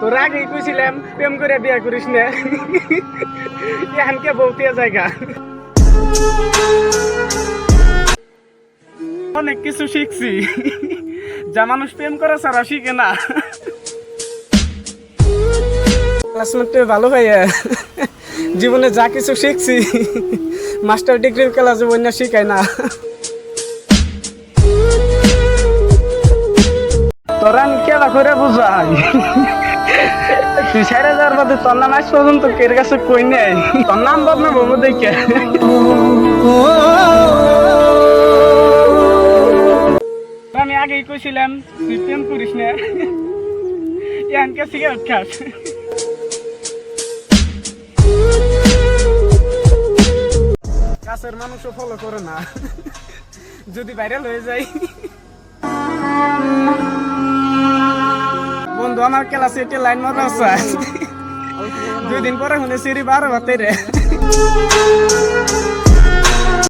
তোর আগেই কইছিলাম প্রেম করে বিয়া করিস না, এখানকে বউতিয়া জায়গা। অনেক কিছু শিখছি যা মানুষ প্রেম করে সারা শিখে না। ক্লাসমেটে ভালো ভাইয়া, জীবনে যা কিছু শিখছি মাস্টার ডিগ্রির ক্লাসে বন্যা শিখায় না। তোরা আমি কেবা করে বুঝাই, তুই ছেড়ে যাওয়ার বাদে তোর নাম আজ পর্যন্ত কের কাছে কই নেই, তোর নাম বদনাম হবো দেখে। আমি আগেই কইছিলাম তুই প্রেম করিস না, এখানকে সিগারেট খাস। কাছের মানুষও ফলো করে না, যদি ভাইরাল হয়ে যায়। বন্ধু আমার ক্লাসে একটা লাইন মারা আছে, 2 দিন পরে শুনে সিঁড়ি 12 বাতে রে।